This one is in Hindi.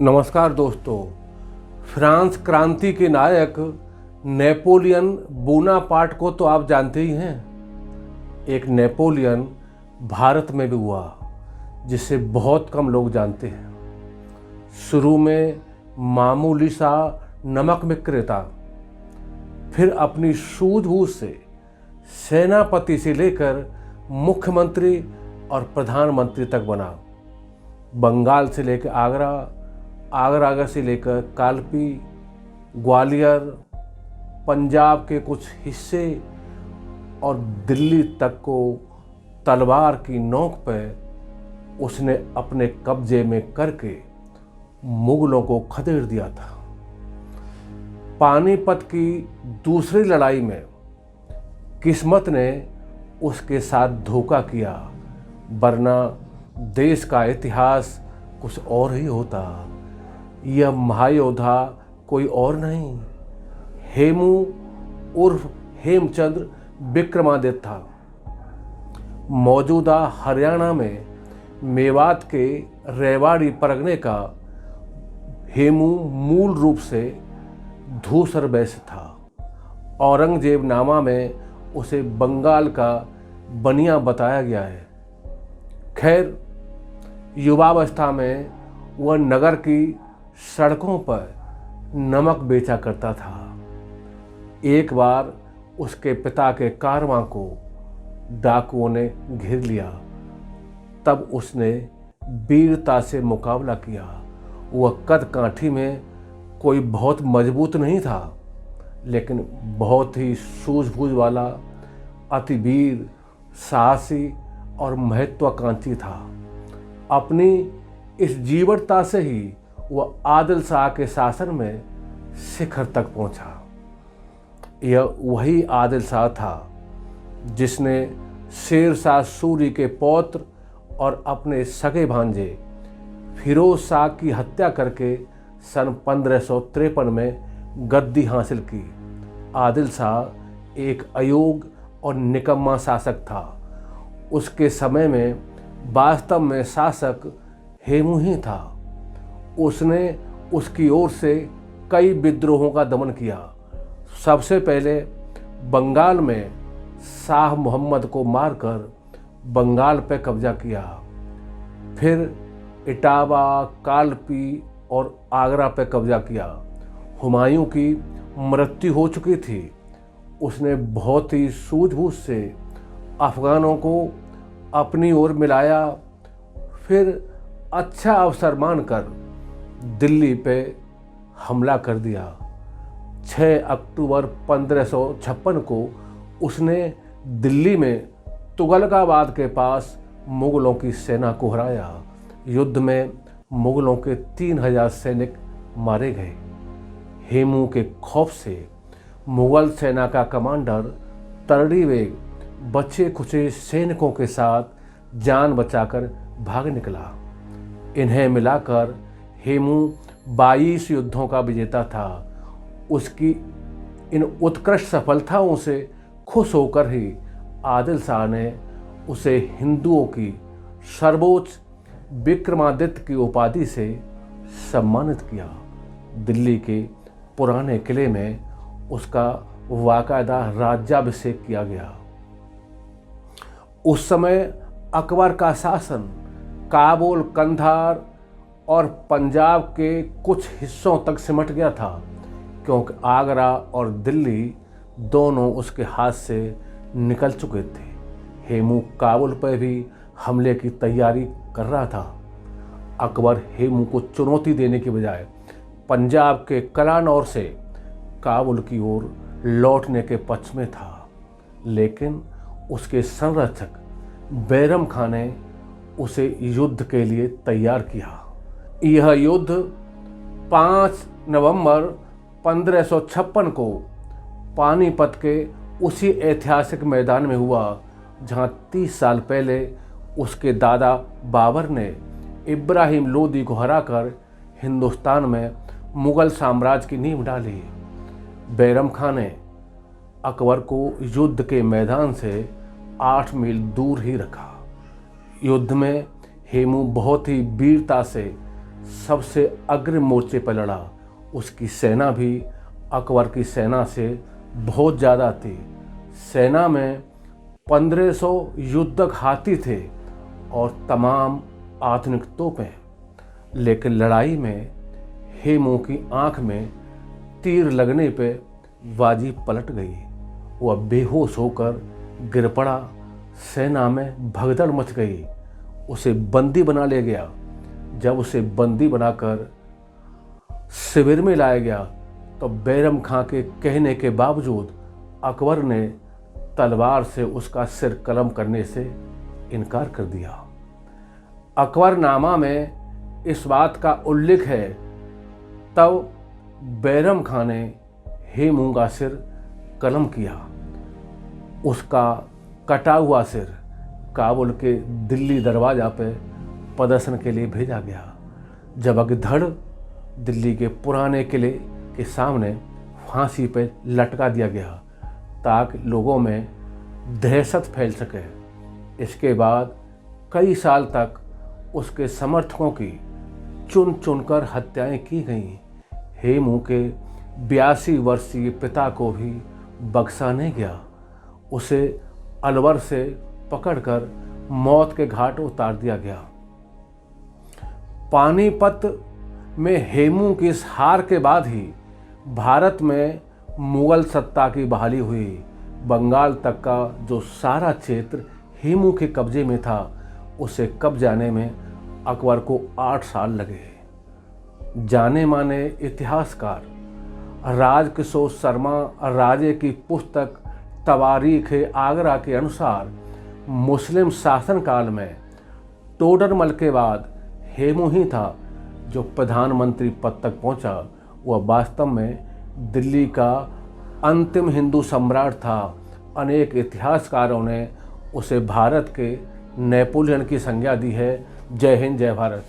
नमस्कार दोस्तों। फ्रांस क्रांति के नायक नेपोलियन बोनापार्ट को तो आप जानते ही हैं। एक नेपोलियन भारत में भी हुआ जिसे बहुत कम लोग जानते हैं। शुरू में मामूली सा नमक विक्रेता, फिर अपनी सूझबूझ से सेनापति से लेकर मुख्यमंत्री और प्रधानमंत्री तक बना। बंगाल से लेकर आगरा से लेकर कालपी, ग्वालियर, पंजाब के कुछ हिस्से और दिल्ली तक को तलवार की नोक पर उसने अपने कब्जे में करके मुगलों को खदेड़ दिया था। पानीपत की दूसरी लड़ाई में किस्मत ने उसके साथ धोखा किया, वरना देश का इतिहास कुछ और ही होता। यह महायोद्धा कोई और नहीं, हेमू उर्फ हेमचंद्र विक्रमादित्य था। मौजूदा हरियाणा में मेवात के रेवाड़ी परगने का हेमू मूल रूप से धूसर वैश्य था। औरंगजेब नामा में उसे बंगाल का बनिया बताया गया है। खैर, युवावस्था में वह नगर की सड़कों पर नमक बेचा करता था। एक बार उसके पिता के कारवां को डाकुओं ने घेर लिया। तब उसने वीरता से मुकाबला किया। वह कद काठी में कोई बहुत मजबूत नहीं था, लेकिन बहुत ही सूझबूझ वाला, अति वीर, साहसी और महत्वाकांक्षी था। अपनी इस जीवटता से ही वह आदिल शाह के शासन में शिखर तक पहुंचा। यह वही आदिल शाह था जिसने शेर शाह सूरी के पौत्र और अपने सगे भांजे फिरोज शाह की हत्या करके सन 1553 में गद्दी हासिल की। आदिल शाह एक अयोग्य और निकम्मा शासक था। उसके समय में वास्तव में शासक हेमू ही था। उसने उसकी ओर से कई विद्रोहों का दमन किया। सबसे पहले बंगाल में शाह मोहम्मद को मारकर बंगाल पर कब्जा किया। फिर इटावा, कालपी और आगरा पर कब्जा किया। हुमायूं की मृत्यु हो चुकी थी। उसने बहुत ही सूझबूझ से अफगानों को अपनी ओर मिलाया। फिर अच्छा अवसर मानकर दिल्ली पे हमला कर दिया। 6 अक्टूबर 1556 को उसने दिल्ली में तुगलकाबाद के पास मुगलों की सेना को हराया। युद्ध में मुगलों के 3000 सैनिक मारे गए। हेमू के खौफ से मुगल सेना का कमांडर तरड़ीवेग बचे खुचे सैनिकों के साथ जान बचाकर भाग निकला। इन्हें मिलाकर हेमू 22 युद्धों का विजेता था। उसकी इन उत्कृष्ट सफलताओं से खुश होकर ही आदिल शाह ने उसे हिंदुओं की सर्वोच्च विक्रमादित्य की उपाधि से सम्मानित किया। दिल्ली के पुराने किले में उसका वाकायदा राज्याभिषेक किया गया। उस समय अकबर का शासन काबुल, कंधार और पंजाब के कुछ हिस्सों तक सिमट गया था, क्योंकि आगरा और दिल्ली दोनों उसके हाथ से निकल चुके थे। हेमू काबुल पर भी हमले की तैयारी कर रहा था। अकबर हेमू को चुनौती देने के बजाय पंजाब के कलानौर से काबुल की ओर लौटने के पक्ष में था, लेकिन उसके संरक्षक बैरम खान ने उसे युद्ध के लिए तैयार किया। यह युद्ध 5 नवंबर 1556 को पानीपत के उसी ऐतिहासिक मैदान में हुआ जहां 30 साल पहले उसके दादा बाबर ने इब्राहिम लोदी को हराकर हिंदुस्तान में मुगल साम्राज्य की नींव डाली। बैरम खान ने अकबर को युद्ध के मैदान से 8 मील दूर ही रखा। युद्ध में हेमू बहुत ही वीरता से सबसे अग्रिम मोर्चे पर लड़ा। उसकी सेना भी अकबर की सेना से बहुत ज़्यादा थी। सेना में 1500 युद्धक हाथी थे और तमाम आधुनिक तोपें। लेकिन लड़ाई में हेमू की आंख में तीर लगने पे बाजी पलट गई। वह बेहोश होकर गिर पड़ा। सेना में भगदड़ मच गई। उसे बंदी बना लिया गया। जब उसे बंदी बनाकर शिविर में लाया गया तो बैरम खां के कहने के बावजूद अकबर ने तलवार से उसका सिर कलम करने से इनकार कर दिया। अकबरनामा में इस बात का उल्लेख है, तब बैरम खां ने हेमू का सिर कलम किया। उसका कटा हुआ सिर काबुल के दिल्ली दरवाजा पे प्रदर्शन के लिए भेजा गया। जब अगधड़ दिल्ली के पुराने किले के सामने फांसी पे लटका दिया गया ताकि लोगों में दहशत फैल सके। इसके बाद कई साल तक उसके समर्थकों की चुन चुनकर हत्याएं की गईं। हेमू के 82 वर्षीय पिता को भी बख्शा नहीं गया। उसे अलवर से पकड़कर मौत के घाट उतार दिया गया। पानीपत में हेमू की इस हार के बाद ही भारत में मुगल सत्ता की बहाली हुई। बंगाल तक का जो सारा क्षेत्र हेमू के कब्जे में था, उसे कब जाने में अकबर को 8 साल लगे। जाने माने इतिहासकार राजकिशोर शर्मा राजे की पुस्तक तवारीख आगरा के अनुसार मुस्लिम शासनकाल में टोडरमल के बाद हेमू ही था जो प्रधानमंत्री पद तक पहुंचा। वह वास्तव में दिल्ली का अंतिम हिंदू सम्राट था। अनेक इतिहासकारों ने उसे भारत के नेपोलियन की संज्ञा दी है। जय हिंद, जय भारत।